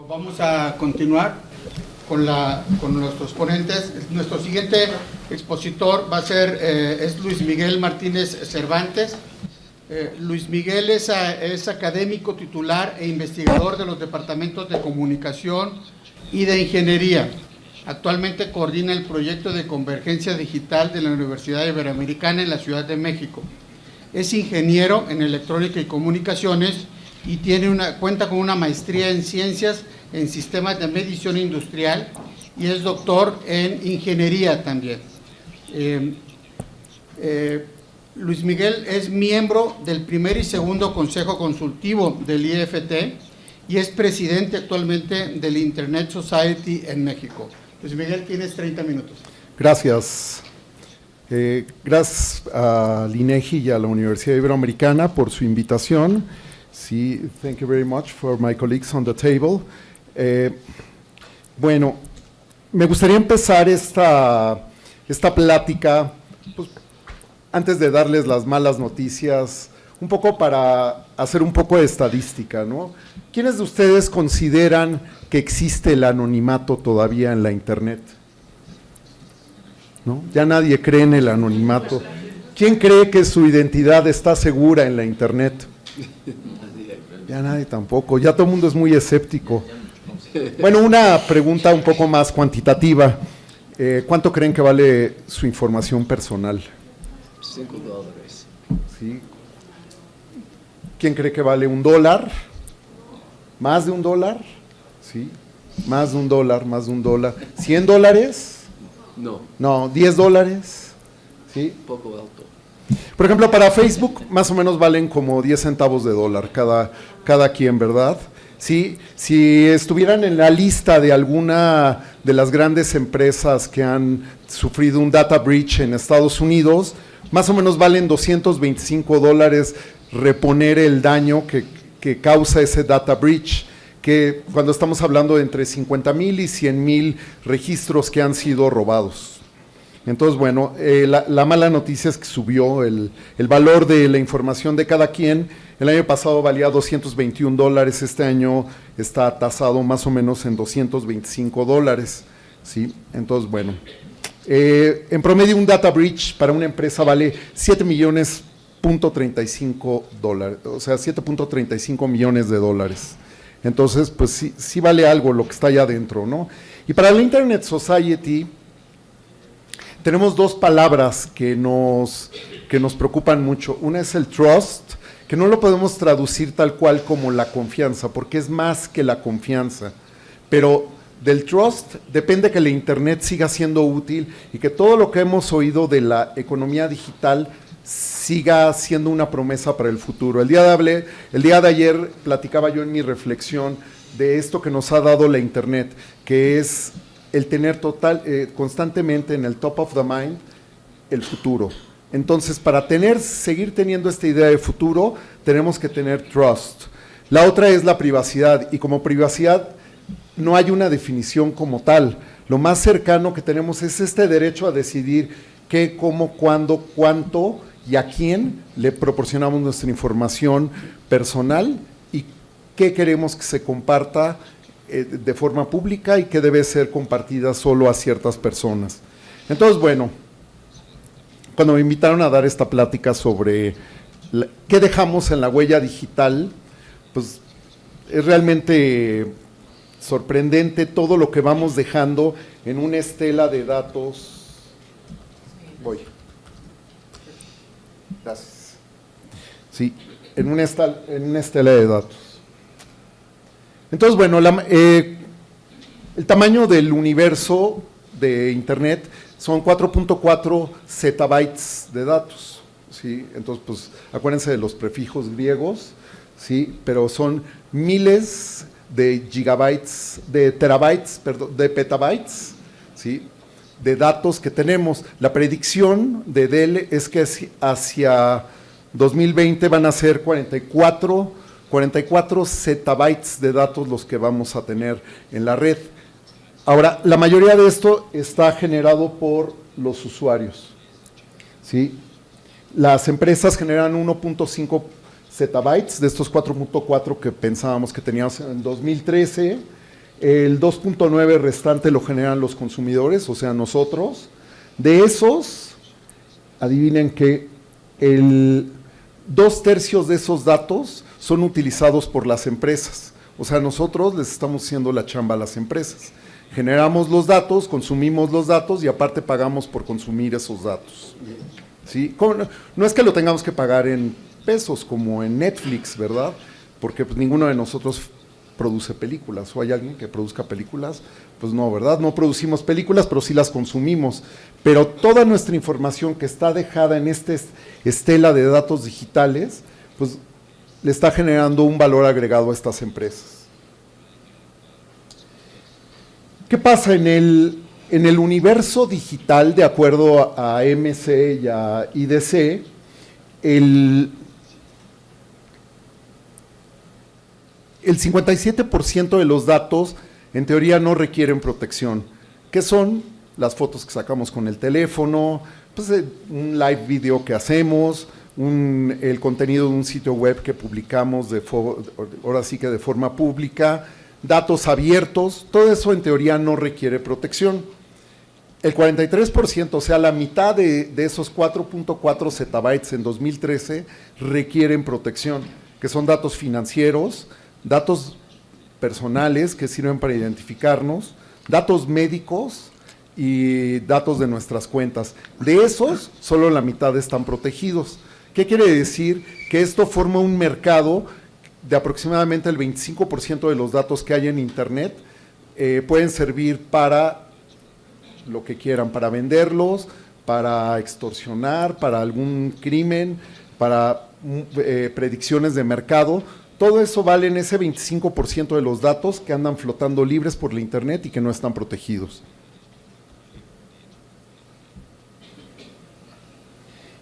Vamos a continuar con nuestros ponentes. Nuestro siguiente expositor va a ser es Luis Miguel Martínez Cervantes. Luis Miguel es académico titular e investigador de los departamentos de comunicación y de ingeniería. Actualmente coordina el proyecto de convergencia digital de la Universidad Iberoamericana en la Ciudad de México. Es ingeniero en electrónica y comunicaciones y cuenta con una maestría en ciencias en sistemas de medición industrial y es doctor en ingeniería también. Luis Miguel es miembro del primer y segundo consejo consultivo del IFT y es presidente actualmente del Internet Society en México. Luis Miguel, tienes 30 minutos. Gracias. Gracias al INEGI y a la Universidad Iberoamericana por su invitación. Sí, thank you very much for my colleagues on the table. Bueno, me gustaría empezar esta plática, pues, antes de darles las malas noticias, un poco para hacer un poco de estadística, ¿no? ¿Quiénes de ustedes consideran que existe el anonimato todavía en la Internet? ¿No? Ya nadie cree en el anonimato. ¿Quién cree que su identidad está segura en la Internet? Ya nadie tampoco, ya todo el mundo es muy escéptico. Bueno, una pregunta un poco más cuantitativa. ¿Cuánto creen que vale su información personal? $5. ¿Sí? ¿Quién cree que vale $1? ¿Más de $1? ¿Sí? Más de $1, más de $1. ¿$100? No, No, $10. ¿Sí? poco alto. Por ejemplo, para Facebook más o menos valen como 10 centavos de dólar cada quien, ¿verdad? Sí, si estuvieran en la lista de alguna de las grandes empresas que han sufrido un data breach en Estados Unidos, más o menos valen $225 reponer el daño que causa ese data breach, que cuando estamos hablando de entre 50,000 y 100,000 registros que han sido robados. Entonces, bueno, la mala noticia es que subió el valor de la información de cada quien. El año pasado valía $221, este año está tasado más o menos en $225, ¿sí? Entonces, bueno, en promedio un data breach para una empresa vale $7.35, o sea, $7.35 millones. Entonces, pues sí vale algo lo que está allá adentro, ¿no? Y para la Internet Society tenemos dos palabras que nos preocupan mucho. Una es el trust, que no lo podemos traducir tal cual como la confianza, porque es más que la confianza. Pero del trust depende que la Internet siga siendo útil y que todo lo que hemos oído de la economía digital siga siendo una promesa para el futuro. El día de ayer platicaba yo en mi reflexión de esto que nos ha dado la Internet, que es el tener constantemente en el top of the mind el futuro. Entonces, para seguir teniendo esta idea de futuro, tenemos que tener trust. La otra es la privacidad, y como privacidad no hay una definición como tal. Lo más cercano que tenemos es este derecho a decidir qué, cómo, cuándo, cuánto y a quién le proporcionamos nuestra información personal y qué queremos que se comparta de forma pública y que debe ser compartida solo a ciertas personas. Entonces, bueno, cuando me invitaron a dar esta plática sobre qué dejamos en la huella digital, pues es realmente sorprendente todo lo que vamos dejando en una estela de datos. Voy. Gracias. Sí, en una estela de datos. Entonces, bueno, el tamaño del universo de Internet son 4.4 zettabytes de datos, ¿sí? Entonces, pues, acuérdense de los prefijos griegos, ¿sí? Pero son miles de gigabytes, de terabytes, perdón, de petabytes, ¿sí? De datos que tenemos. La predicción de Dell es que hacia 2020 van a ser 44 zettabytes de datos los que vamos a tener en la red. Ahora, la mayoría de esto está generado por los usuarios, ¿sí? Las empresas generan 1.5 zettabytes de estos 4.4 que pensábamos que teníamos en 2013, el 2.9 restante lo generan los consumidores, o sea, nosotros. De esos, adivinen que el 2/3 de esos datos son utilizados por las empresas. O sea, nosotros les estamos haciendo la chamba a las empresas. Generamos los datos, consumimos los datos y aparte pagamos por consumir esos datos. ¿Sí? No es que lo tengamos que pagar en pesos como en Netflix, ¿verdad? Porque pues, ninguno de nosotros produce películas. ¿O hay alguien que produzca películas? Pues no, ¿verdad? No producimos películas, pero sí las consumimos. Pero toda nuestra información que está dejada en esta estela de datos digitales, pues le está generando un valor agregado a estas empresas. ¿Qué pasa en el universo digital, de acuerdo a MC y a IDC? El 57% de los datos, en teoría, no requieren protección, que son las fotos que sacamos con el teléfono, pues, un live video que hacemos, el contenido de un sitio web que publicamos, ahora sí que de forma pública, datos abiertos, todo eso en teoría no requiere protección. El 43%, o sea, la mitad de esos 4.4 zettabytes en 2013 requieren protección, que son datos financieros, datos personales que sirven para identificarnos, datos médicos y datos de nuestras cuentas. De esos, solo la mitad están protegidos. ¿Qué quiere decir? Que esto forma un mercado de aproximadamente el 25% de los datos que hay en Internet pueden servir para lo que quieran, para venderlos, para extorsionar, para algún crimen, para predicciones de mercado. Todo eso vale en ese 25% de los datos que andan flotando libres por la Internet y que no están protegidos.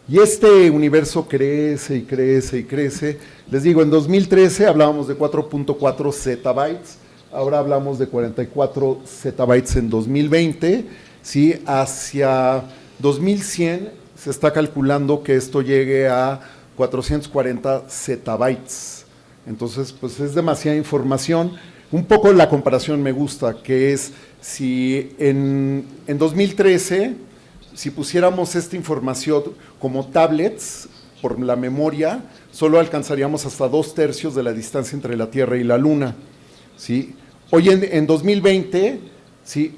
Y este universo crece y crece y crece. Les digo, en 2013 hablábamos de 4.4 zettabytes, ahora hablamos de 44 zettabytes en 2020, ¿sí? Hacia 2100 se está calculando que esto llegue a 440 zettabytes. Entonces, pues es demasiada información. Un poco la comparación me gusta, que es si en 2013, si pusiéramos esta información como tablets por la memoria, solo alcanzaríamos hasta 2/3 de la distancia entre la Tierra y la Luna, ¿sí? Hoy en 2020, ¿sí?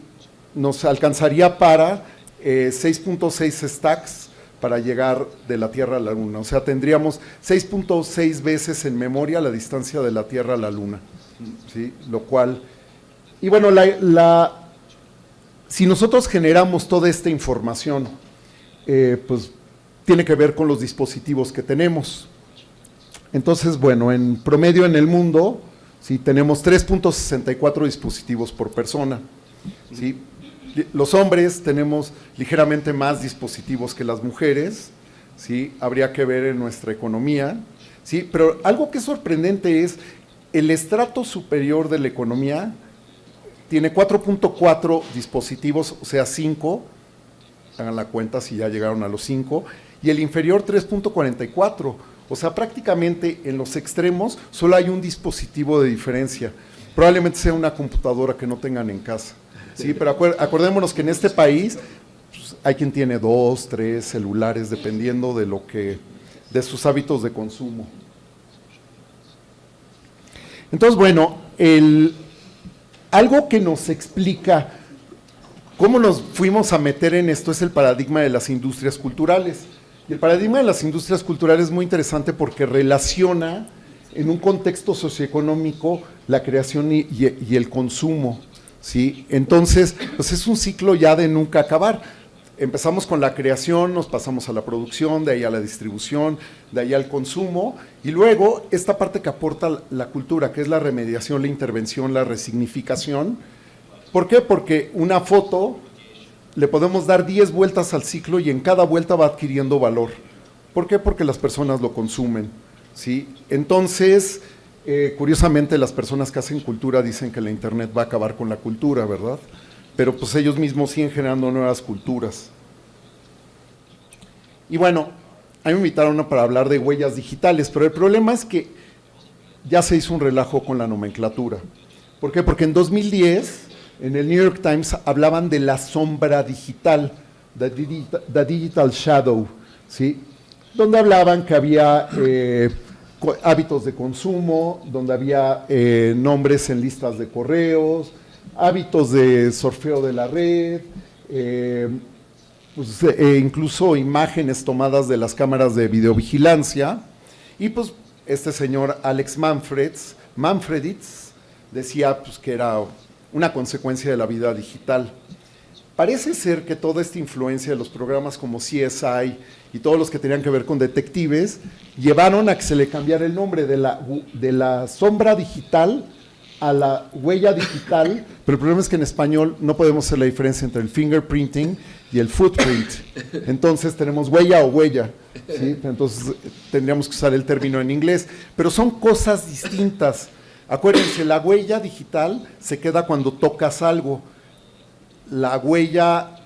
Nos alcanzaría para 6.6 stacks para llegar de la Tierra a la Luna. O sea, tendríamos 6.6 veces en memoria la distancia de la Tierra a la Luna, ¿sí? Lo cual, y bueno, si nosotros generamos toda esta información, pues tiene que ver con los dispositivos que tenemos. Entonces, bueno, en promedio en el mundo, ¿sí? Tenemos 3.64 dispositivos por persona, ¿sí? Los hombres tenemos ligeramente más dispositivos que las mujeres, ¿sí? Habría que ver en nuestra economía, ¿sí? Pero algo que es sorprendente es el estrato superior de la economía tiene 4.4 dispositivos, o sea, 5, hagan la cuenta si ya llegaron a los 5, y el inferior 3.44, o sea, prácticamente en los extremos solo hay un dispositivo de diferencia. Probablemente sea una computadora que no tengan en casa, ¿sí? Pero acordémonos que en este país pues, hay quien tiene 2, 3 celulares, dependiendo de sus hábitos de consumo. Entonces, bueno, algo que nos explica cómo nos fuimos a meter en esto es el paradigma de las industrias culturales. Y el paradigma de las industrias culturales es muy interesante porque relaciona en un contexto socioeconómico la creación y el consumo, ¿sí? Entonces, pues es un ciclo ya de nunca acabar. Empezamos con la creación, nos pasamos a la producción, de ahí a la distribución, de ahí al consumo, y luego esta parte que aporta la cultura, que es la remediación, la intervención, la resignificación. ¿Por qué? Porque una foto le podemos dar 10 vueltas al ciclo y en cada vuelta va adquiriendo valor. ¿Por qué? Porque las personas lo consumen, ¿sí? Entonces, curiosamente, las personas que hacen cultura dicen que la Internet va a acabar con la cultura, ¿verdad? Pero pues ellos mismos siguen generando nuevas culturas. Y bueno, a mí me invitaron para hablar de huellas digitales, pero el problema es que ya se hizo un relajo con la nomenclatura. ¿Por qué? Porque en 2010, en el New York Times, hablaban de la sombra digital, the digital shadow, ¿sí? Donde hablaban que había hábitos de consumo, donde había nombres en listas de correos, hábitos de surfeo de la red, incluso imágenes tomadas de las cámaras de videovigilancia. Y pues este señor Alex Manfreditz decía pues, que era una consecuencia de la vida digital. Parece ser que toda esta influencia de los programas como CSI y todos los que tenían que ver con detectives llevaron a que se le cambiara el nombre de la sombra digital a la huella digital, pero el problema es que en español no podemos hacer la diferencia entre el fingerprinting y el footprint. Entonces tenemos huella o huella, ¿sí? Entonces tendríamos que usar el término en inglés, pero son cosas distintas. Acuérdense, la huella digital se queda cuando tocas algo. La huella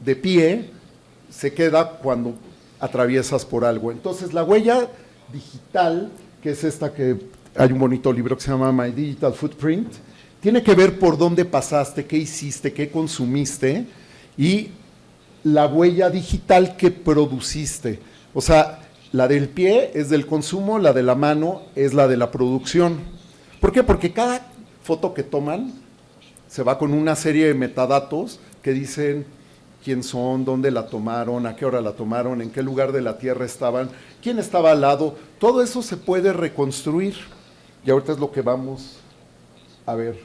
de pie se queda cuando atraviesas por algo. Entonces, la huella digital, que es esta que hay un bonito libro que se llama My Digital Footprint, tiene que ver por dónde pasaste, qué hiciste, qué consumiste, y la huella digital que produciste. O sea, la del pie es del consumo, la de la mano es la de la producción. ¿Por qué? Porque cada foto que toman se va con una serie de metadatos que dicen quién son, dónde la tomaron, a qué hora la tomaron, en qué lugar de la Tierra estaban, quién estaba al lado. Todo eso se puede reconstruir. Y ahorita es lo que vamos a ver,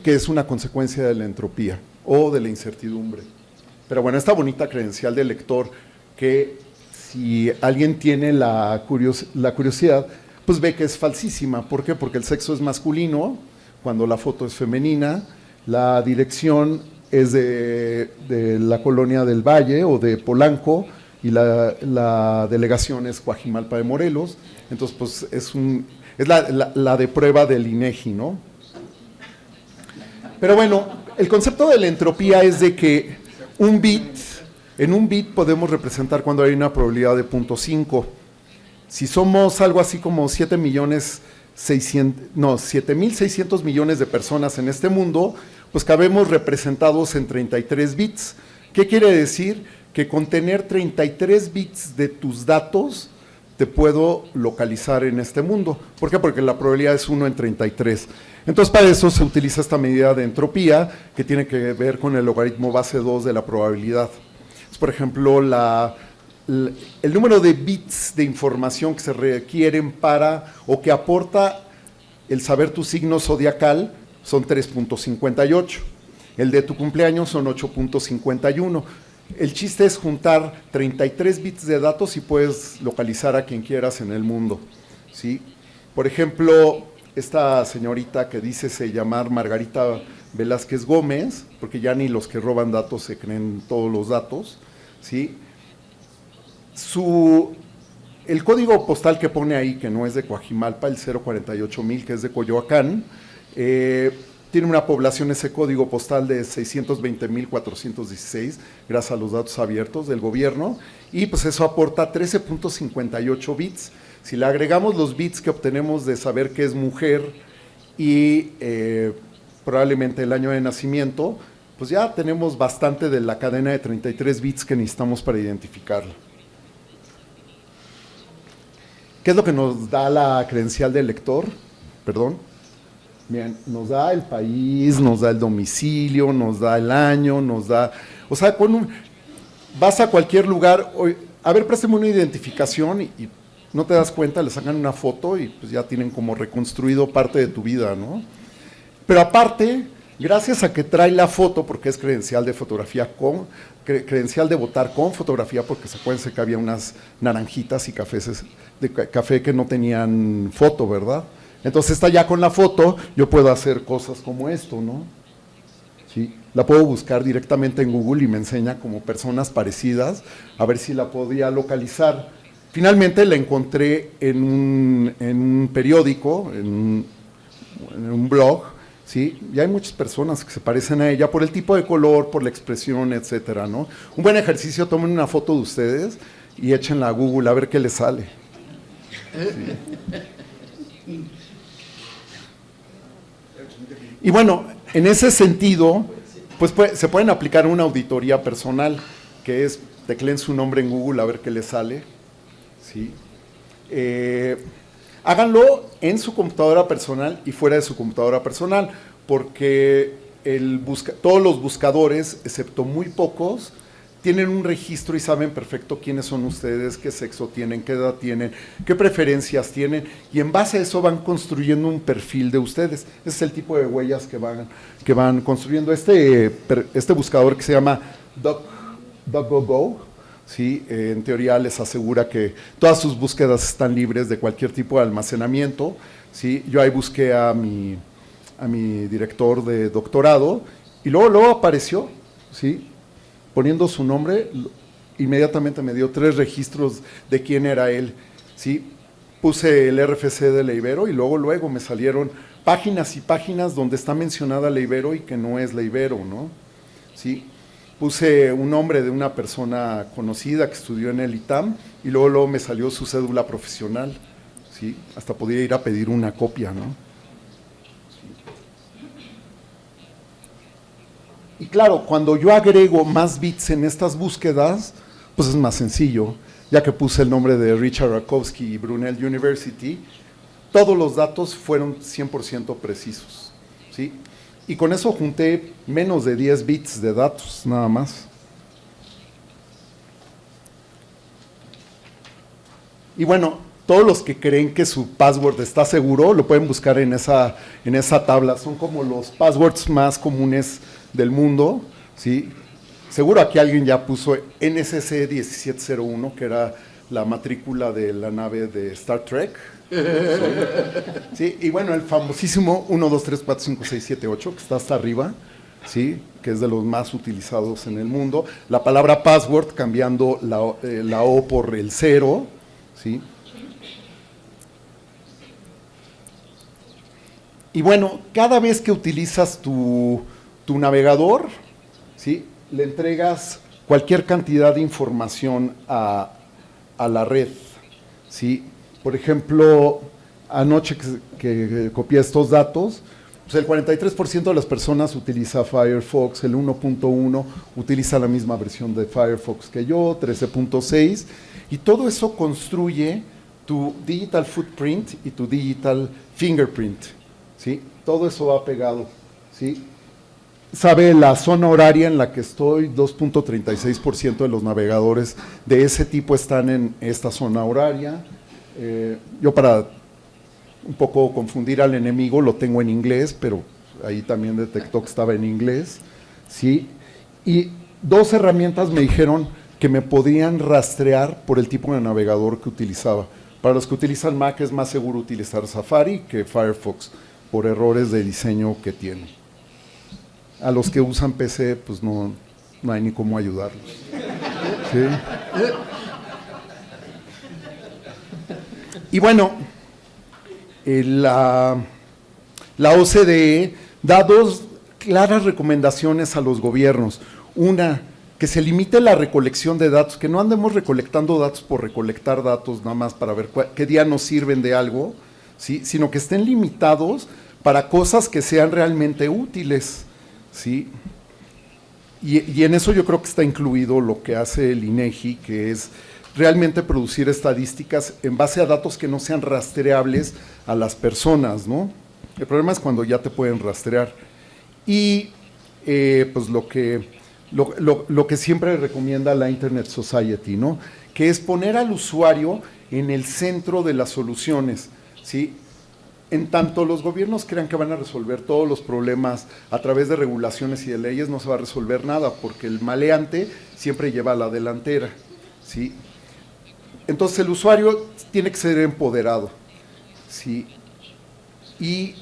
que es una consecuencia de la entropía o de la incertidumbre. Pero bueno, esta bonita credencial del lector, que si alguien tiene la curiosidad, pues ve que es falsísima. ¿Por qué? Porque el sexo es masculino, cuando la foto es femenina, la dirección es de la colonia del Valle o de Polanco, y la delegación es Coajimalpa de Morelos. Entonces, pues es la de prueba del INEGI, ¿no? Pero bueno, el concepto de la entropía es de que en un bit podemos representar cuando hay una probabilidad de 0.5. Si somos algo así como 7.600 millones de personas en este mundo, pues cabemos representados en 33 bits. ¿Qué quiere decir? Que con tener 33 bits de tus datos te puedo localizar en este mundo. ¿Por qué? Porque la probabilidad es 1 en 33. Entonces, para eso se utiliza esta medida de entropía, que tiene que ver con el logaritmo base 2 de la probabilidad. Entonces, por ejemplo, el número de bits de información que se requieren o que aporta el saber tu signo zodiacal son 3.58. El de tu cumpleaños son 8.51. El chiste es juntar 33 bits de datos y puedes localizar a quien quieras en el mundo, ¿sí? Por ejemplo, esta señorita que dice llamar Margarita Velázquez Gómez, porque ya ni los que roban datos se creen todos los datos, ¿sí? El código postal que pone ahí, que no es de Coajimalpa, el 048,000, que es de Coyoacán, tiene una población, ese código postal, de 620,416, gracias a los datos abiertos del gobierno, y pues eso aporta 13.58 bits. Si le agregamos los bits que obtenemos de saber que es mujer y probablemente el año de nacimiento, pues ya tenemos bastante de la cadena de 33 bits que necesitamos para identificarla. ¿Qué es lo que nos da la credencial del lector? Perdón. Bien, nos da el país, nos da el domicilio, nos da el año, nos da... O sea, vas a cualquier lugar, a ver, préstame una identificación y no te das cuenta, le sacan una foto y pues ya tienen como reconstruido parte de tu vida, ¿no? Pero aparte, gracias a que trae la foto, porque es credencial de fotografía credencial de votar con fotografía, porque se acuérdense que había unas naranjitas y café que no tenían foto, ¿verdad? Entonces está ya con la foto, yo puedo hacer cosas como esto, ¿no? ¿Sí? La puedo buscar directamente en Google y me enseña como personas parecidas, a ver si la podía localizar. Finalmente la encontré en un periódico, en un blog, ¿sí? Y hay muchas personas que se parecen a ella por el tipo de color, por la expresión, etcétera, ¿no? Un buen ejercicio, tomen una foto de ustedes y échenla a Google a ver qué les sale. ¿Sí? Y bueno, en ese sentido, pues se pueden aplicar una auditoría personal, que es, tecleen su nombre en Google a ver qué les sale, ¿sí? Háganlo en su computadora personal y fuera de su computadora personal, porque todos los buscadores, excepto muy pocos, tienen un registro y saben perfecto quiénes son ustedes, qué sexo tienen, qué edad tienen, qué preferencias tienen, y en base a eso van construyendo un perfil de ustedes. Ese es el tipo de huellas que van construyendo. Este buscador que se llama DuckDuckGo, ¿sí? En teoría les asegura que todas sus búsquedas están libres de cualquier tipo de almacenamiento, ¿sí? Yo ahí busqué a mi director de doctorado y luego apareció, ¿sí? Poniendo su nombre, inmediatamente me dio 3 registros de quién era él, ¿sí? Puse el RFC de la Ibero y luego me salieron páginas y páginas donde está mencionada la Ibero y que no es la Ibero, ¿no? ¿Sí? Puse un nombre de una persona conocida que estudió en el ITAM y luego me salió su cédula profesional, ¿sí? Hasta podía ir a pedir una copia, ¿no? Y claro, cuando yo agrego más bits en estas búsquedas, pues es más sencillo, ya que puse el nombre de Richard Rakowski y Brunel University, todos los datos fueron 100% precisos, ¿sí? Y con eso junté menos de 10 bits de datos, nada más. Y bueno, todos los que creen que su password está seguro, lo pueden buscar en esa tabla. Son como los passwords más comunes del mundo, ¿sí? Seguro aquí alguien ya puso NSC 1701, que era la matrícula de la nave de Star Trek. Sí, y bueno, el famosísimo 1, 2, 3, 4, 5, 6, 7, 8, que está hasta arriba, ¿sí? Que es de los más utilizados en el mundo. La palabra password cambiando la O por el 0, ¿sí? Y bueno, cada vez que utilizas tu navegador, ¿sí? Le entregas cualquier cantidad de información a la red, ¿sí? Por ejemplo, anoche que copié estos datos, pues el 43% de las personas utiliza Firefox, el 1.1 utiliza la misma versión de Firefox que yo, 13.6, y todo eso construye tu digital footprint y tu digital fingerprint, ¿sí? Todo eso va pegado, ¿sí? Sabe la zona horaria en la que estoy, 2.36% de los navegadores de ese tipo están en esta zona horaria. Yo para un poco confundir al enemigo lo tengo en inglés, pero ahí también detectó que estaba en inglés, ¿sí? Y 2 herramientas me dijeron que me podían rastrear por el tipo de navegador que utilizaba. Para los que utilizan Mac es más seguro utilizar Safari que Firefox, por errores de diseño que tiene. A los que usan PC, pues no hay ni cómo ayudarlos. ¿Sí? Y bueno, la OCDE da 2 claras recomendaciones a los gobiernos. Una, que se limite la recolección de datos, que no andemos recolectando datos por recolectar datos nada más para ver qué día nos sirven de algo, ¿sí? Sino que estén limitados para cosas que sean realmente útiles, ¿sí? Y en eso yo creo que está incluido lo que hace el INEGI, que es realmente producir estadísticas en base a datos que no sean rastreables a las personas, ¿no? El problema es cuando ya te pueden rastrear. Y pues lo que siempre recomienda la Internet Society, ¿no? Que es poner al usuario en el centro de las soluciones, ¿sí? En tanto los gobiernos crean que van a resolver todos los problemas a través de regulaciones y de leyes, no se va a resolver nada, porque el maleante siempre lleva a la delantera, ¿sí? Entonces el usuario tiene que ser empoderado, ¿sí? Y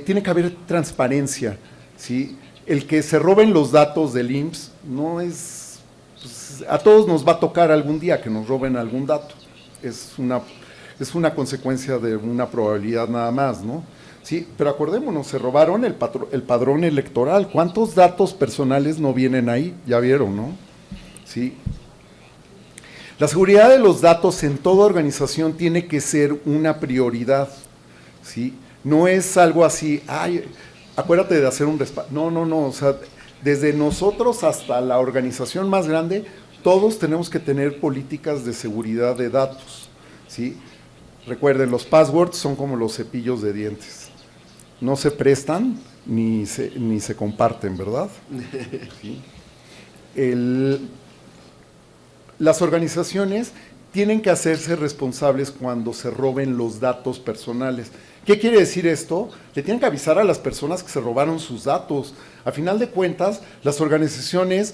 tiene que haber transparencia, ¿sí? El que se roben los datos del IMSS no es, pues, a todos nos va a tocar algún día que nos roben algún dato, es una consecuencia de una probabilidad nada más, ¿no? Sí, pero acordémonos, se robaron el padrón electoral. ¿Cuántos datos personales no vienen ahí? Ya vieron, ¿no? Sí. La seguridad de los datos en toda organización tiene que ser una prioridad, ¿sí? No es algo así, acuérdate de hacer un respaldo. No, o sea, desde nosotros hasta la organización más grande, todos tenemos que tener políticas de seguridad de datos, ¿sí? Recuerden, los passwords son como los cepillos de dientes. No se prestan ni se comparten, ¿verdad? ¿Sí? Las organizaciones tienen que hacerse responsables cuando se roben los datos personales. ¿Qué quiere decir esto? Le tienen que avisar a las personas que se robaron sus datos. A final de cuentas, las organizaciones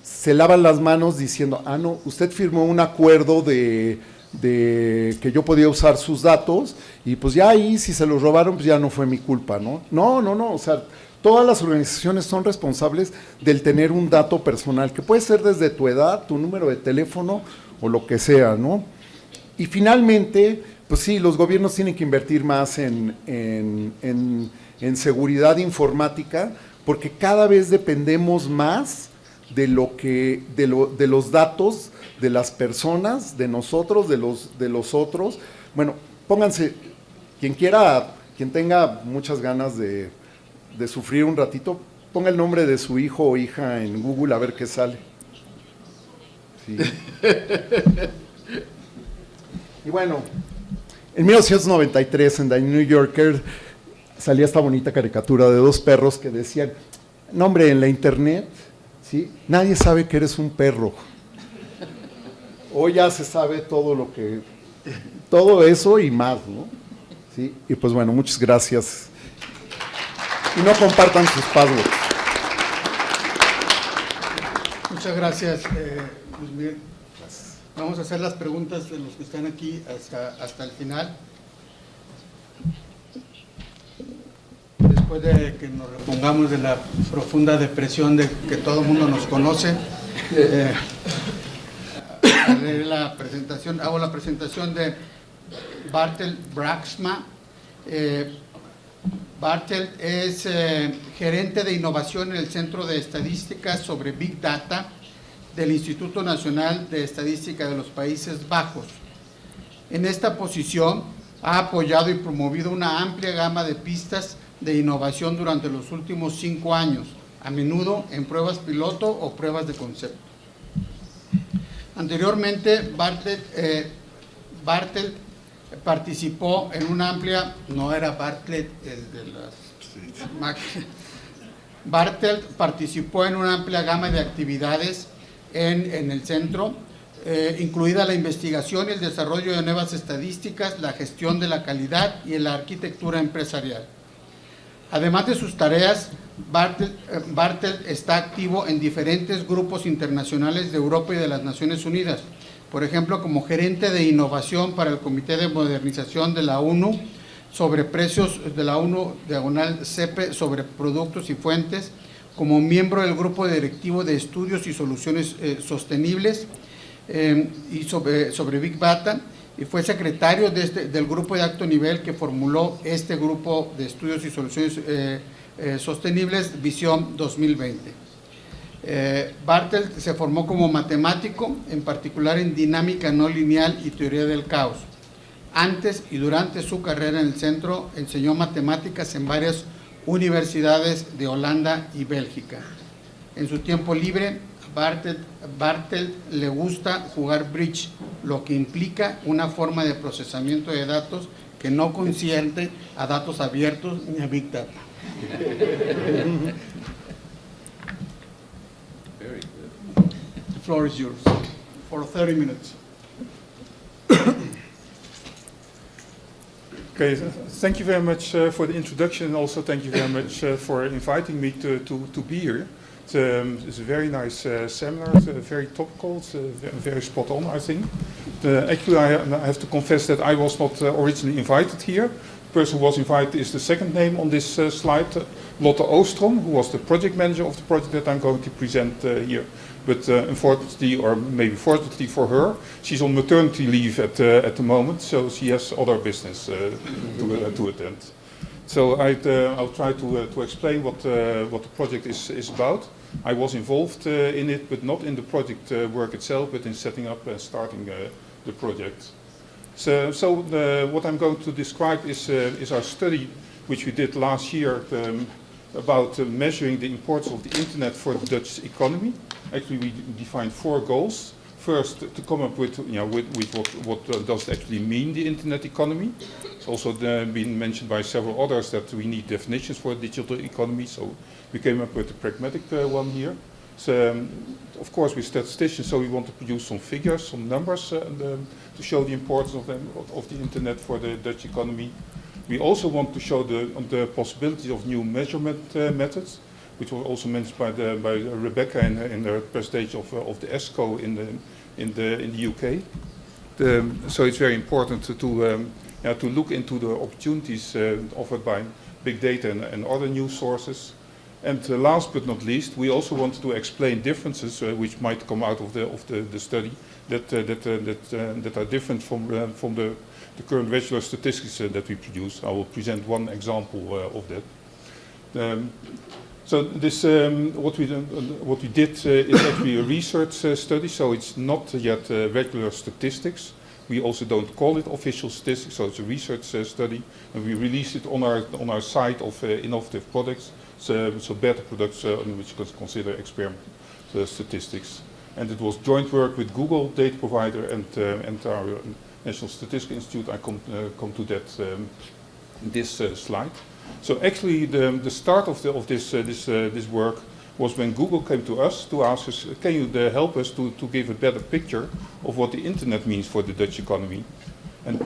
se lavan las manos diciendo, no, usted firmó un acuerdo de que yo podía usar sus datos y pues ya ahí si se los robaron pues ya no fue mi culpa, ¿no? No, o sea, todas las organizaciones son responsables del tener un dato personal, que puede ser desde tu edad, tu número de teléfono o lo que sea, ¿no? Y finalmente, pues sí, los gobiernos tienen que invertir más en seguridad informática, porque cada vez dependemos más de los datos de las personas, de nosotros, de los otros. Bueno, pónganse, quien tenga muchas ganas de sufrir un ratito, ponga el nombre de su hijo o hija en Google a ver qué sale. Sí. Y bueno, en 1993 en The New Yorker salía esta bonita caricatura de dos perros que decían, no hombre, en la internet, ¿sí? Nadie sabe que eres un perro. Hoy ya se sabe todo eso y más, ¿no? ¿Sí? Y pues bueno, muchas gracias. Y no compartan sus passwords. Muchas gracias, Luis Miguel. Vamos a hacer las preguntas de los que están aquí hasta el final. Después de que nos repongamos de la profunda depresión de que todo el mundo nos conoce, hago la presentación de Bartel Braxma. Bartel es gerente de innovación en el Centro de Estadística sobre Big Data del Instituto Nacional de Estadística de los Países Bajos. En esta posición ha apoyado y promovido una amplia gama de pistas de innovación durante los últimos 5 años, a menudo en pruebas piloto o pruebas de concepto. Anteriormente, Bartel participó en una amplia, no era Bartlett el de las máquinas, Bartel participó en una amplia gama de actividades en el centro, incluida la investigación y el desarrollo de nuevas estadísticas, la gestión de la calidad y la arquitectura empresarial. Además de sus tareas, Bartel está activo en diferentes grupos internacionales de Europa y de las Naciones Unidas, por ejemplo, como gerente de innovación para el Comité de Modernización de la ONU sobre precios de la ONU /CEP sobre productos y fuentes, como miembro del grupo directivo de estudios y soluciones sostenibles y sobre Big Data, y fue secretario del grupo de alto nivel que formuló este grupo de estudios y soluciones sostenibles, Visión 2020. Bartel se formó como matemático, en particular en dinámica no lineal y teoría del caos. Antes y durante su carrera en el centro, enseñó matemáticas en varias universidades de Holanda y Bélgica. En su tiempo libre, Bartel le gusta jugar bridge, lo que implica una forma de procesamiento de datos que no concierne a datos abiertos ni a Big Data. The floor is yours for 30 minutes. Okay, thank you very much for the introduction, and also thank you very much for inviting me to be here. It's a very nice seminar, it's very topical, it's very spot on, I think. Actually, I have to confess that I was not originally invited here. The person who was invited is the second name on this slide, Lotte Oostrom, who was the project manager of the project that I'm going to present here. But unfortunately, or maybe fortunately for her, she's on maternity leave at the moment, so she has other business to attend. So I'll try to explain what the project is about. I was involved in it, but not in the project work itself, but in setting up and starting the project. So what I'm going to describe is our study, which we did last year, about measuring the importance of the internet for the Dutch economy. Actually, we defined 4 goals. First, to come up with, what does it actually mean, the internet economy. It's also been mentioned by several others that we need definitions for digital economy, so we came up with a pragmatic one here. So, of course, we're statisticians, so we want to produce some figures, some numbers to show the importance of the internet for the Dutch economy. We also want to show the possibilities of new measurement methods, which was also mentioned by Rebecca in her presentation of the ESCO in the UK. So it's very important to look into the opportunities offered by big data and other news sources. And last but not least, we also want to explain differences which might come out of the study that are different from the current regular statistics that we produce. I will present one example of that. So this, what we did is actually a research study, so it's not yet regular statistics. We also don't call it official statistics, so it's a research study, and we release it on our site of innovative products, so better products which you can consider experiment statistics. And it was joint work with Google, data provider, and our National Statistical Institute. I come to that in this slide. So actually, the start of this work was when Google came to us to ask us, can you help us to give a better picture of what the internet means for the Dutch economy? And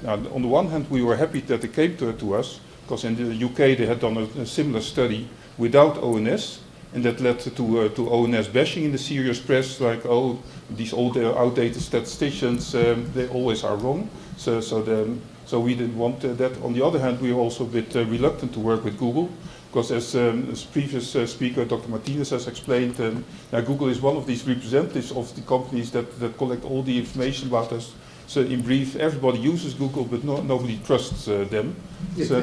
on the one hand, we were happy that they came to us, because in the UK they had done a similar study without ONS, and that led to ONS bashing in the serious press, like, oh, these old outdated statisticians, they always are wrong. So we didn't want that. On the other hand, we were also a bit reluctant to work with Google, because as previous speaker, Dr. Martinez, has explained, Google is one of these representatives of the companies that collect all the information about us. So in brief, everybody uses Google, but nobody trusts them.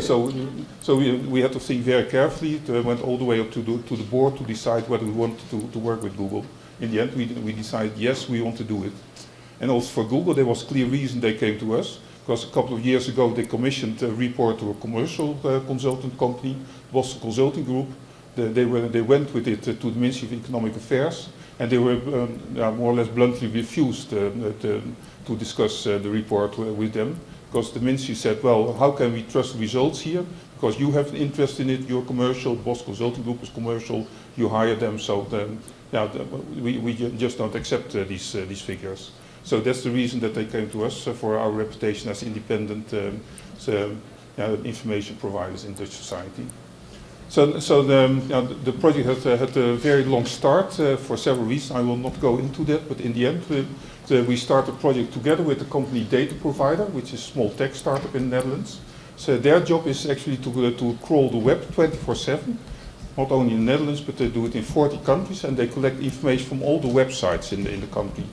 So we had to think very carefully. It went all the way up to the board to decide whether we wanted to work with Google. In the end, we decided, yes, we want to do it. And also for Google, there was clear reason they came to us, because a couple of years ago they commissioned a report to a commercial consultant company, Boston Consulting Group. They went with it to the Ministry of Economic Affairs, and they were more or less bluntly refused to discuss the report with them, because the ministry said, well, how can we trust the results here? Because you have an interest in it, you're commercial, Boston Consulting Group is commercial, you hire them, so we just don't accept these figures. So that's the reason that they came to us, for our reputation as independent information providers in Dutch society. So the project had a very long start for several reasons. I will not go into that, but in the end we started a project together with the company Data Provider, which is a small tech startup in the Netherlands. So their job is actually to crawl the web 24/7, not only in the Netherlands, but they do it in 40 countries, and they collect information from all the websites in the country.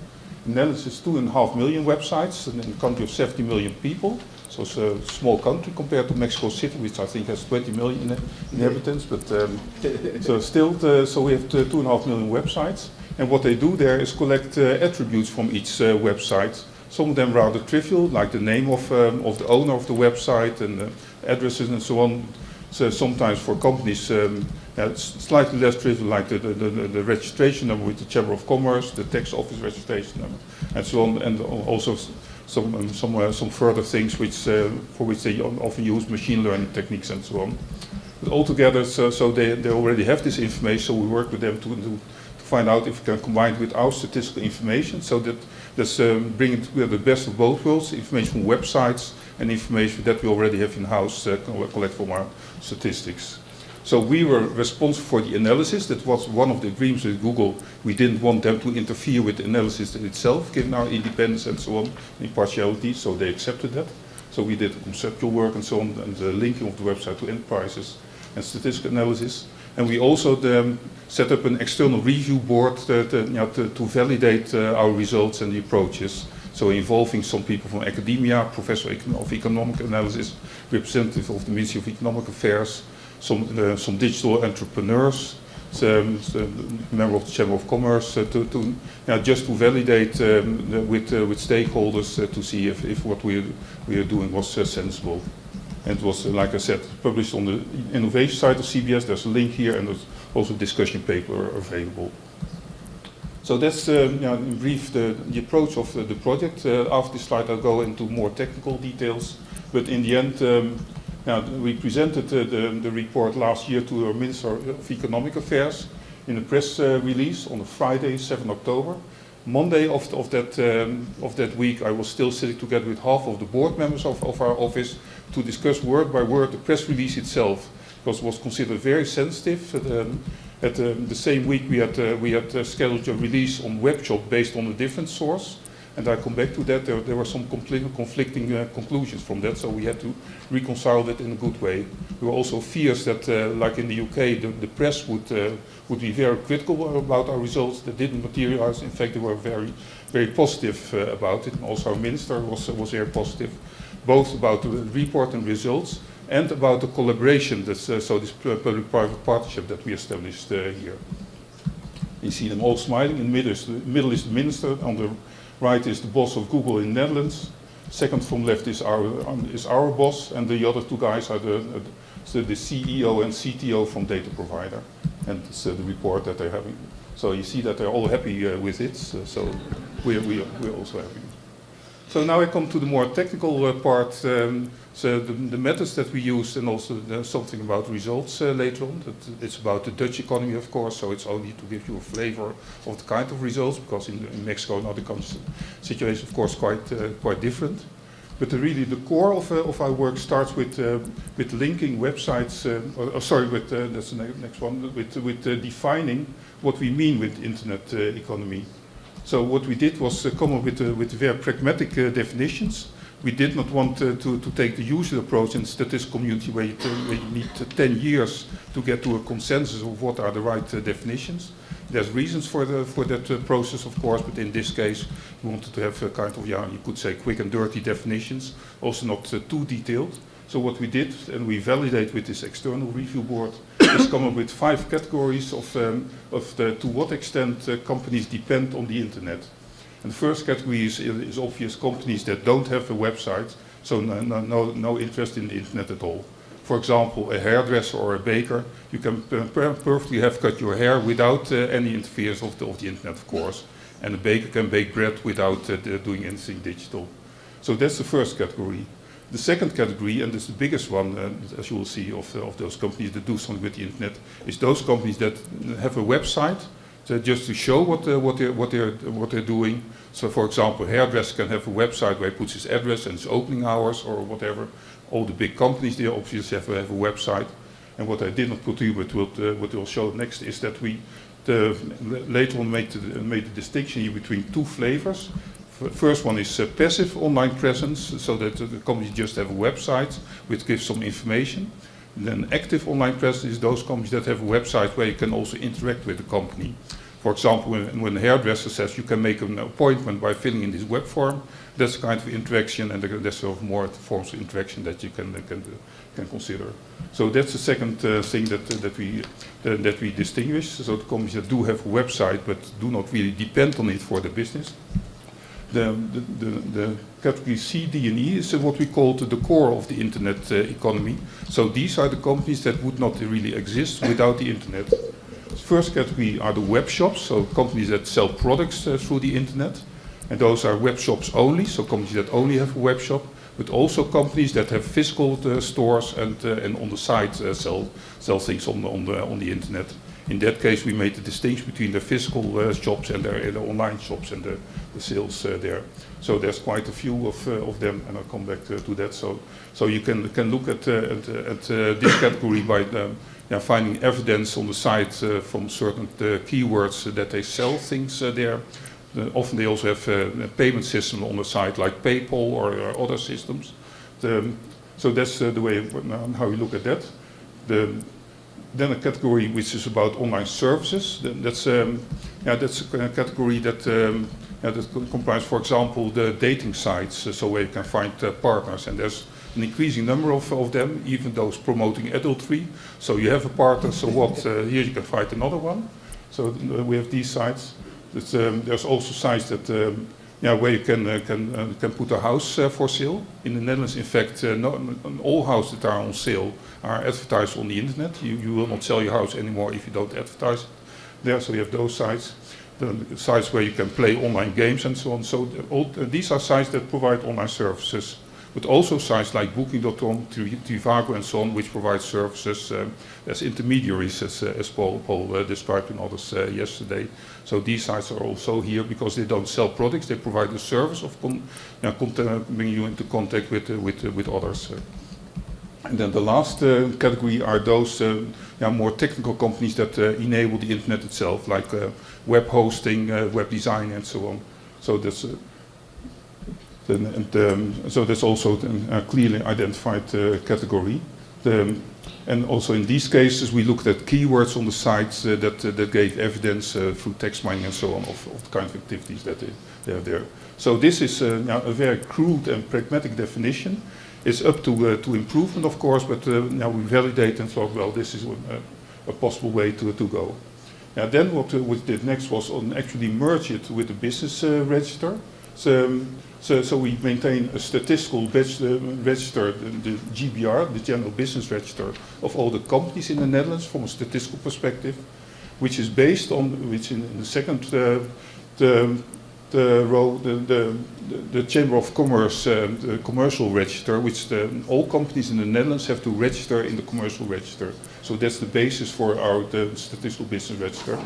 The Netherlands is 2.5 million websites, and in a country of 70 million people. So it's a small country compared to Mexico City, which I think has 20 million inhabitants. But so we have 2.5 million websites. And what they do there is collect attributes from each website. Some of them rather trivial, like the name of the owner of the website and addresses and so on. So sometimes for companies, it's slightly less trivial, like the registration number with the Chamber of Commerce, the tax office registration number, and so on, and also some further things for which they often use machine learning techniques and so on. But altogether, so they already have this information, so we work with them to find out if we can combine it with our statistical information, so that that's bringing together the best of both worlds, information from websites and information that we already have in-house, collect from our statistics. So we were responsible for the analysis. That was one of the agreements with Google. We didn't want them to interfere with the analysis itself, given our independence and so on, impartiality, so they accepted that. So we did conceptual work and so on, and the linking of the website to enterprises and statistical analysis. And we also set up an external review board to validate our results and the approaches. So involving some people from academia, professor of economic analysis, representative of the Ministry of Economic Affairs, some digital entrepreneurs, some member of the Chamber of Commerce, just to validate with stakeholders to see if what we are doing was sensible. And it was, like I said, published on the innovation side of CBS. There's a link here, and there's also a discussion paper available. So that's, in brief, the approach of the project. After this slide, I'll go into more technical details. But in the end, we presented the report last year to our Minister of Economic Affairs in a press release on a Friday, 7 October. Monday of that week, I was still sitting together with half of the board members of our office to discuss word by word the press release itself, because it was considered very sensitive. At the same week, we had scheduled a release on Webshop based on a different source, and I come back to that. There were some conflicting conclusions from that, so we had to reconcile that in a good way. There were also fears that, like in the UK, the press would be very critical about our results. That didn't materialize. In fact, they were very, very positive about it. And also our minister was very positive, both about the report and results, and about the collaboration, this public-private partnership that we established here. You see them all smiling. In the middle is the minister. On the right is the boss of Google in the Netherlands. Second from left is our boss, and the other two guys are the CEO and CTO from data provider. And it's the report that they're having. So you see that they're all happy with it. So we're also happy. So now I come to the more technical part. So the methods that we use, and also something about results later on. It's about the Dutch economy, of course. So it's only to give you a flavor of the kind of results, because in Mexico and other countries, the situation, of course, quite different. But really, the core of our work starts with linking websites. That's the next one. With defining what we mean with internet economy. So what we did was come up with very pragmatic definitions. We did not want to take the usual approach in the statistical community where you need 10 years to get to a consensus of what are the right definitions. There's reasons for that process, of course, but in this case, we wanted to have a kind of, you could say, quick and dirty definitions, also not too detailed. So what we did, and we validate with this external review board, is come up with 5 categories of to what extent companies depend on the internet. And the first category is obvious: companies that don't have a website, so no interest in the internet at all. For example, a hairdresser or a baker, you can perfectly have cut your hair without any interference of the internet, of course. And a baker can bake bread without doing anything digital. So that's the first category. The second category, and it's the biggest one, as you will see, of those companies that do something with the internet, is those companies that have a website just to show what they're doing. So, for example, a hairdresser can have a website where he puts his address and his opening hours or whatever. All the big companies, they obviously have a website. And what I did not put here, but what we'll show next, is that we later on made the distinction here between 2 flavors. First one is passive online presence, so that the companies just have a website which gives some information. And then active online presence is those companies that have a website where you can also interact with the company. For example, when a hairdresser says you can make an appointment by filling in this web form, that's the kind of interaction, and there's sort of more forms of interaction that you can consider. So that's the second thing that we distinguish. So the companies that do have a website but do not really depend on it for their business. The category C, D, and E is what we call the core of the internet economy. So these are the companies that would not really exist without the internet. The first category are the web shops, so companies that sell products through the internet. And those are web shops only, so companies that only have a web shop, but also companies that have physical stores and on the side sell things on the internet. In that case, we made the distinction between the physical shops and their online shops and the sales there. So there's quite a few of them, and I'll come back to that. So you can look at this category by finding evidence on the site from certain keywords that they sell things there. Often they also have a payment system on the site, like PayPal or other systems. So that's the way of how you look at that. Then a category which is about online services. That's a category that comprises, for example, the dating sites, so where you can find partners. And there's an increasing number of them, even those promoting adultery. So you have a partner, so what? Here you can find another one. So we have these sites. There's also sites that where you can put a house for sale. In the Netherlands, in fact, all houses that are on sale are advertised on the internet. You will not sell your house anymore if you don't advertise it there. So you have those sites, the sites where you can play online games and so on. So these are sites that provide online services, but also sites like Booking.com, Trivago and so on, which provide services as intermediaries, as Paul described in others yesterday. So these sites are also here because they don't sell products, they provide a service of bringing you into contact with others. And then the last category are those more technical companies that enable the internet itself, like web hosting, web design, and so on. So that's so that's also a clearly identified category. And also in these cases, we looked at keywords on the sites that gave evidence through text mining and so on of the kind of activities that they are there. So this is a very crude and pragmatic definition. It's up to improvement, of course, but now we validate and thought, well, this is a possible way to go. Now then what we did next was actually merge it with the business register. So we maintain a statistical register, the GBR, the General Business Register, of all the companies in the Netherlands from a statistical perspective, which is based on, which in the second the Chamber of Commerce, the commercial register, which all companies in the Netherlands have to register in the commercial register. So that's the basis for the statistical business register.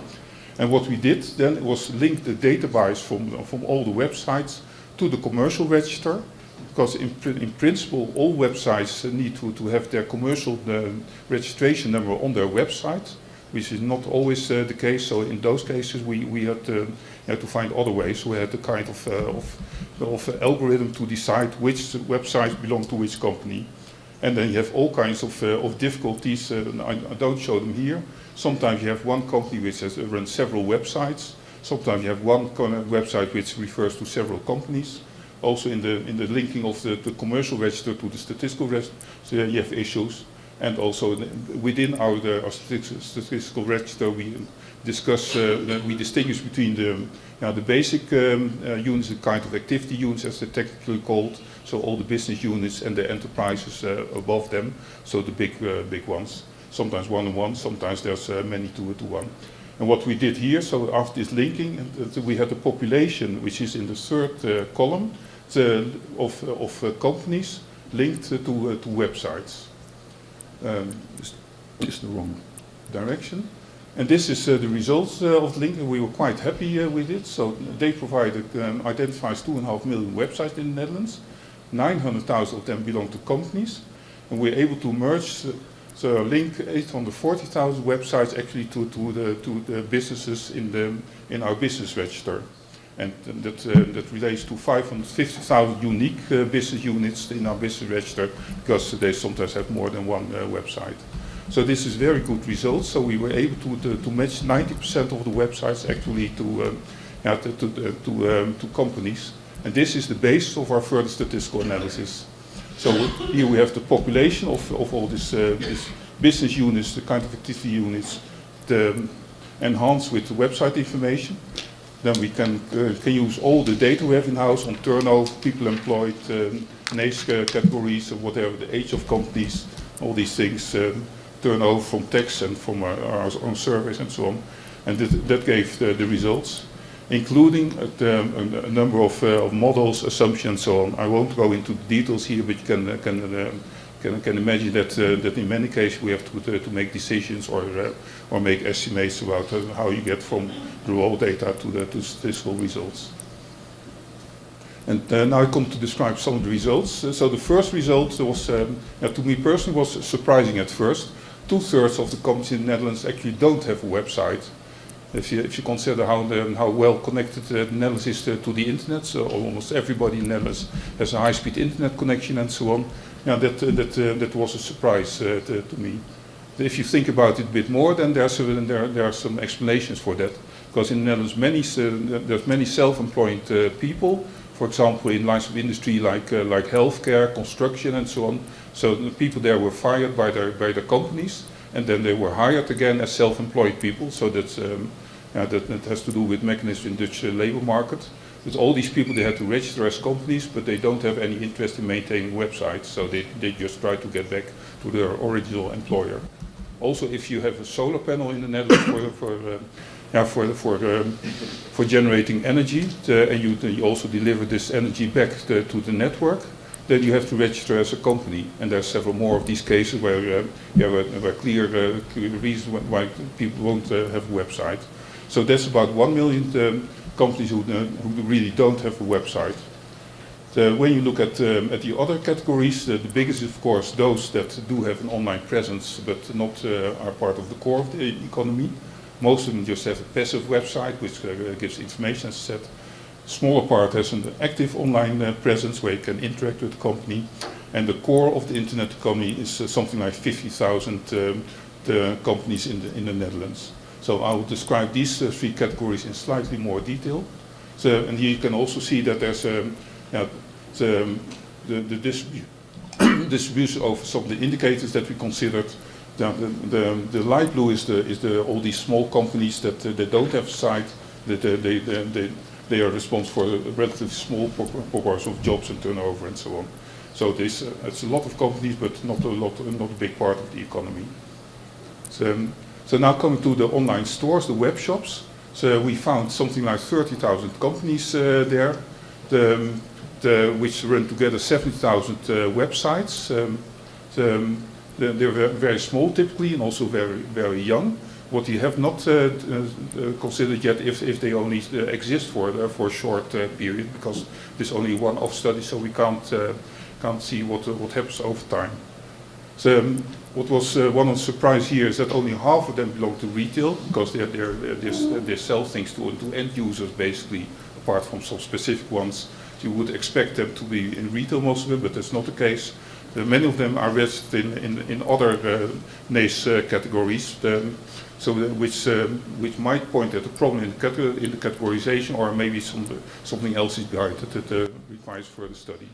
And what we did then was link the database from all the websites to the commercial register, because in principle all websites need to have their commercial registration number on their website, which is not always the case. So in those cases we had to find other ways. So we had a kind of algorithm to decide which websites belong to which company. And then you have all kinds of difficulties. I don't show them here. Sometimes you have one company which runs several websites. Sometimes you have one website which refers to several companies. Also in the linking of the commercial register to the statistical register, so you have issues. And also within our statistical register, we discuss, we distinguish between the basic units, the kind of activity units as they're technically called, so all the business units and the enterprises above them, so the big ones. Sometimes one-on-one, sometimes there's many two-to-one. And what we did here, so after this linking, we had the population, which is in the third column, of companies linked to websites. This is the wrong direction. And this is the results of the link, and we were quite happy with it. So they identifies 2.5 million websites in the Netherlands. 900,000 of them belong to companies. And we're able to merge, so link 840,000 websites actually to the businesses in our business register. And that relates to 550,000 unique business units in our business register, because they sometimes have more than one website. So this is very good results. So we were able to match 90% of the websites actually to companies. And this is the basis of our further statistical analysis. So here we have the population of all this business units, the kind of activity units, enhanced with the website information. Then we can use all the data we have in-house on turnover, people employed, niche categories, or whatever, the age of companies, all these things, turnover from text and from our own surveys and so on. And that gave the results, including a number of models, assumptions, and so on. I won't go into the details here, but you can imagine that in many cases we have to make decisions or make estimates about how you get from the raw data to the statistical results. And now I come to describe some of the results. So the first result was, to me personally, was surprising at first. 2/3 of the companies in the Netherlands actually don't have a website. If you consider how well connected the Netherlands is to the internet, so almost everybody in the Netherlands has a high-speed internet connection and so on. That was a surprise to me. If you think about it a bit more, then there are some explanations for that. Because in the Netherlands, there's many self-employed people, for example, in lines of industry like healthcare, construction, and so on. So the people there were fired by their companies, and then they were hired again as self-employed people. So that has to do with mechanisms in Dutch labor market. But all these people, they had to register as companies, but they don't have any interest in maintaining websites, so they just try to get back to their original employer. Also, if you have a solar panel in the Netherlands for generating energy, and you also deliver this energy back to the network, then you have to register as a company. And there are several more of these cases where clear reasons why people won't have a website. So that's about 1 million companies who really don't have a website. When you look at the other categories, the biggest is of course those that do have an online presence but not are part of the core of the economy. Most of them just have a passive website which gives information, as I said. Smaller part has an active online presence where you can interact with the company. And the core of the internet economy is something like 50,000 companies in the Netherlands. So I will describe these three categories in slightly more detail. And here you can also see that there's the distribution of some of the indicators that we considered. The light blue is all these small companies that they don't have a site, that they are responsible for a relatively small proportion of jobs and turnover and so on. So it's a lot of companies, but not a big part of the economy. So now coming to the online stores, the web shops. So we found something like 30,000 companies there, which run together 70,000 websites. They're very small typically and also very, very young. What you have not considered yet if they only exist for a short period, because there's only one-off study, so we can't see what happens over time. So what was one of the surprise here is that only half of them belong to retail, because they sell things to end users basically, apart from some specific ones. You would expect them to be in retail, most of them, but that's not the case. Many of them are registered in other niche categories, which might point at a problem in the categorization, or maybe something else is behind it that requires further study.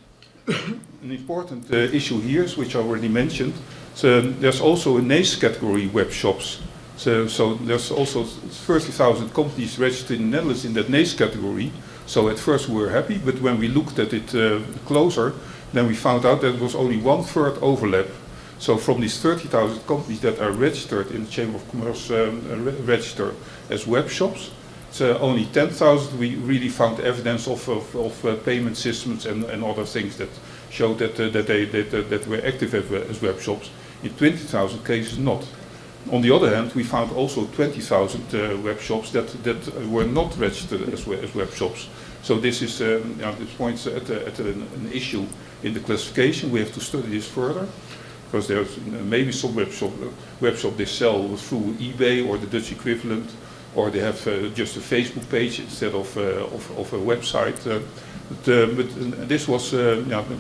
An important issue here, is, which I already mentioned, so there's also a niche category web shops. So there's also 30,000 companies registered in the Netherlands in that niche category. So at first we were happy, but when we looked at it closer, then we found out that there was only 1/3 overlap. So from these 30,000 companies that are registered in the Chamber of Commerce register as web shops, so only 10,000 we really found evidence of payment systems and other things that showed that were active as web shops. In 20,000 cases not. On the other hand, we found also 20,000 web shops that were not registered as web shops. So this is this points at an issue in the classification. We have to study this further, because there's maybe some web shop they sell through eBay or the Dutch equivalent, or they have just a Facebook page instead of a website. But this was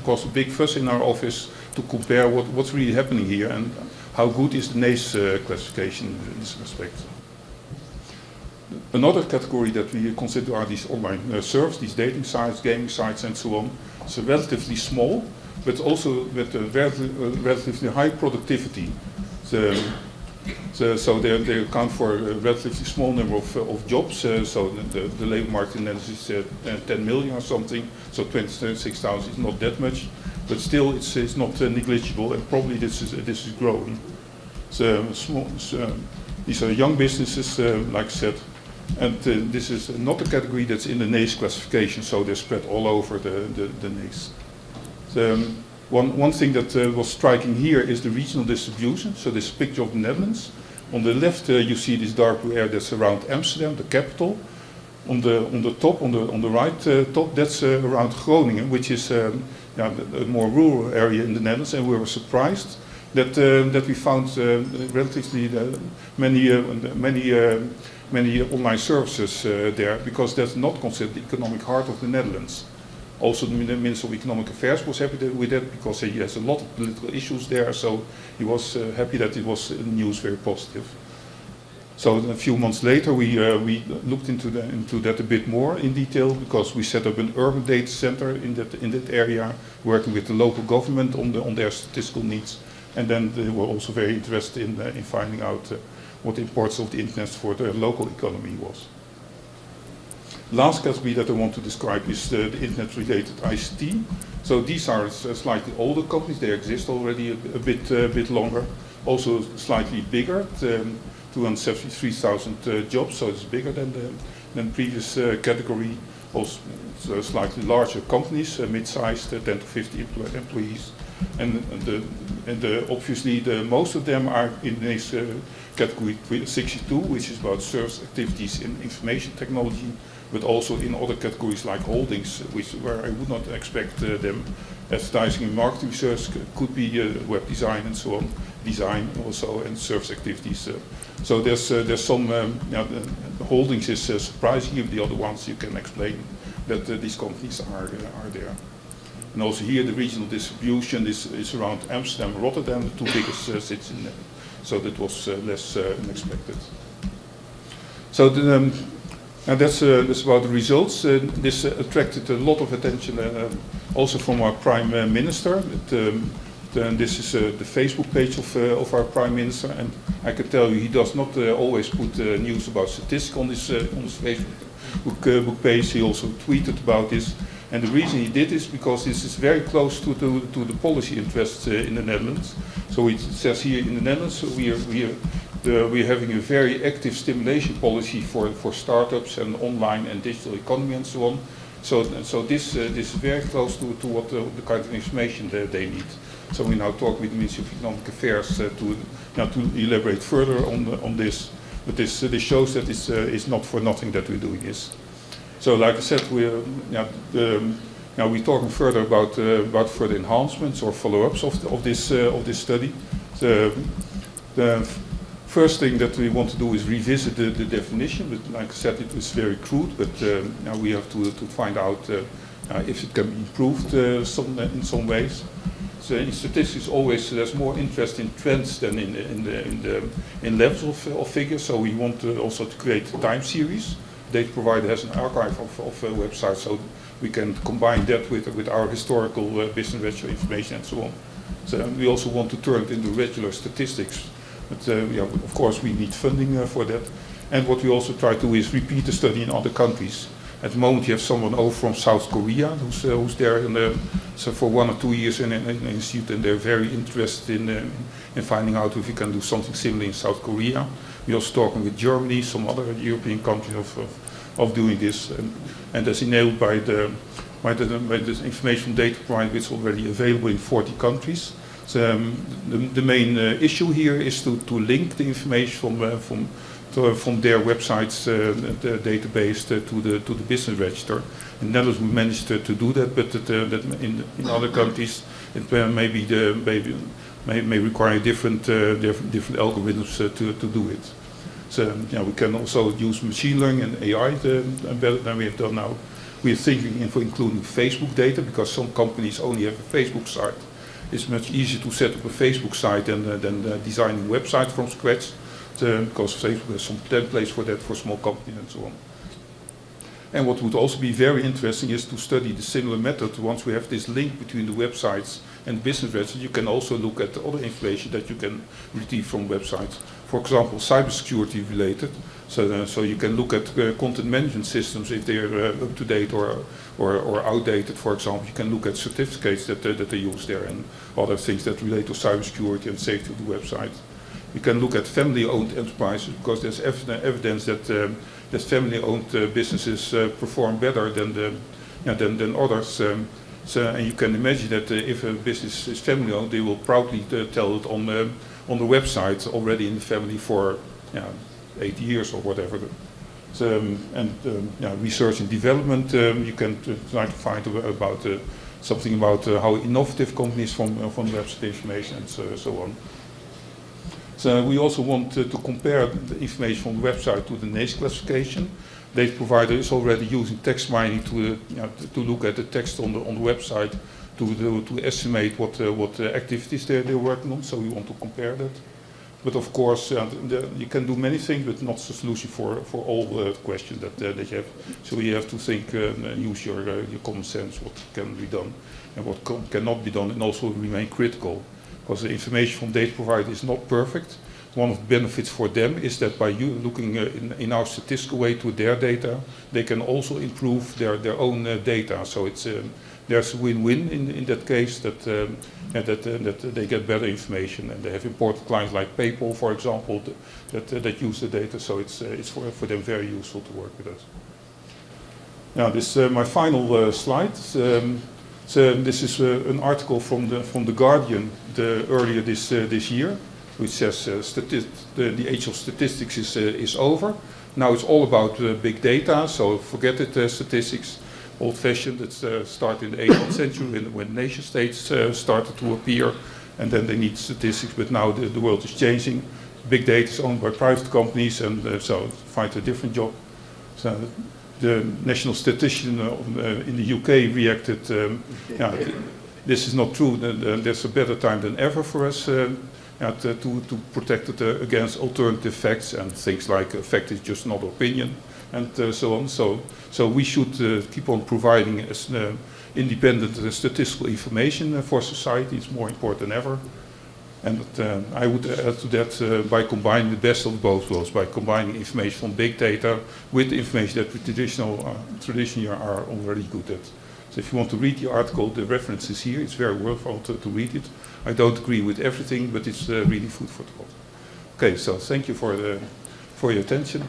caused a big fuss in our office to compare what's really happening here and how good is the NACE classification in this respect. Another category that we consider are these online services, these dating sites, gaming sites and so on. It's relatively small, but also with a relatively high productivity. So they account for a relatively small number of jobs. So the labor market in the Netherlands is 10 million or something. So 26,000 is not that much, but still it's not negligible, and probably this is growing. So these are young businesses, like I said, and this is not a category that's in the NACE classification. So they're spread all over the NACE. One thing that was striking here is the regional distribution. So this picture of the Netherlands. On the left, you see this dark blue area that's around Amsterdam, the capital. On the top, on the right top, that's around Groningen, which is a more rural area in the Netherlands. And we were surprised that we found relatively many online services there, because that's not considered the economic heart of the Netherlands. Also, the Minister of Economic Affairs was happy with that, because he has a lot of political issues there, so he was happy that it was news very positive. So a few months later, we looked into that a bit more in detail, because we set up an urban data center in that area, working with the local government on their statistical needs, and then they were also very interested in finding out what the importance of the internet for the local economy was. Last category that I want to describe is the internet-related ICT. So these are slightly older companies. They exist already a bit longer. Also slightly bigger, 273,000 jobs. So it's bigger than the previous category. Also slightly larger companies, mid-sized, 10 to 50 employees. And obviously most of them are in this category 62, which is about service activities in information technology, but also in other categories like holdings, where I would not expect them. Advertising and marketing research could be web design and so on, design also, and service activities. So there's some, the holdings is surprising. The other ones you can explain that these companies are there. And also here the regional distribution is around Amsterdam and Rotterdam, the two biggest cities in there. So that was less unexpected. So and that's about the results. This attracted a lot of attention also from our Prime Minister. This is the Facebook page of our Prime Minister, and I can tell you he does not always put news about statistics on his Facebook page. He also tweeted about this. And the reason he did is because this is very close to the policy interests in the Netherlands. So it says here in the Netherlands we're having a very active stimulation policy for startups and online and digital economy and so on. So this is very close to what the kind of information that they need. So we now talk with the Ministry of Economic Affairs to elaborate further on this. But this shows that it's not for nothing that we're doing this. So, like I said, we're talking further about further enhancements or follow-ups of this study. The first thing that we want to do is revisit the definition. But like I said, it was very crude. But now we have to find out if it can be improved in some ways. So in statistics, always there's more interest in trends than in levels of figures. So we want also to create a time series. Data provider has an archive of websites, so we can combine that with our historical business register information and so on. So we also want to turn it into regular statistics, but of course we need funding for that. And what we also try to do is repeat the study in other countries. At the moment, you have someone over from South Korea who's there so for 1 or 2 years in an institute, and they're very interested in finding out if we can do something similar in South Korea. We're also talking with Germany, some other European countries of doing this, and that's enabled by the information data provider, which is already available in 40 countries. So the main issue here is to link the information from their websites, the database to the business register. In the Netherlands we managed to do that, but in other countries it may require different algorithms to do it. So we can also use machine learning and AI better than we have done now. We are thinking for including Facebook data, because some companies only have a Facebook site. It's much easier to set up a Facebook site than designing a website from scratch. Because Facebook has some templates for that for small companies and so on. And what would also be very interesting is to study the similar method. Once we have this link between the websites and business register, you can also look at the other information that you can retrieve from websites. For example, cybersecurity related. So you can look at content management systems if they're up to date or outdated. For example, you can look at certificates that they use there and other things that relate to cybersecurity and safety of the website. You can look at family-owned enterprises, because there's evidence that family-owned businesses perform better than others. And you can imagine that if a business is family-owned, they will proudly tell it on the website already in the family for 8 years or whatever. So, research and development, you can try to find about something about how innovative companies from website information and so on. So we also want to compare the information from the website to the NACE classification. Data provider is already using text mining to look at the text on the website to estimate what activities they're working on. So we want to compare that. But of course, you can do many things, but not the solution for all questions that you have. So you have to think, use your common sense, what can be done and what cannot be done, and also remain critical. Because the information from data provider is not perfect, one of the benefits for them is that by looking in our statistical way to their data, they can also improve their own data. So it's there's a win-win in that case that that they get better information, and they have important clients like PayPal, for example, that use the data. So it's for them very useful to work with us. Now this my final slide. This is an article from the Guardian earlier this year, which says the age of statistics is over. Now it's all about big data, so forget it, statistics, old-fashioned. It started in the 18th century when nation-states started to appear, and then they need statistics, but now the world is changing. Big data is owned by private companies, and so find a different job. So the national statistician in the UK reacted, this is not true, there's a better time than ever for us to protect it against alternative facts and things like a fact is just not opinion and so on. So we should keep on providing independent statistical information for society. It's more important than ever. And I would add to that by combining the best of both worlds, by combining information from big data with information that we traditionally are already good at. So if you want to read the article, the reference is here. It's very worthwhile to read it. I don't agree with everything, but it's really food for thought. Okay, so thank you for your attention.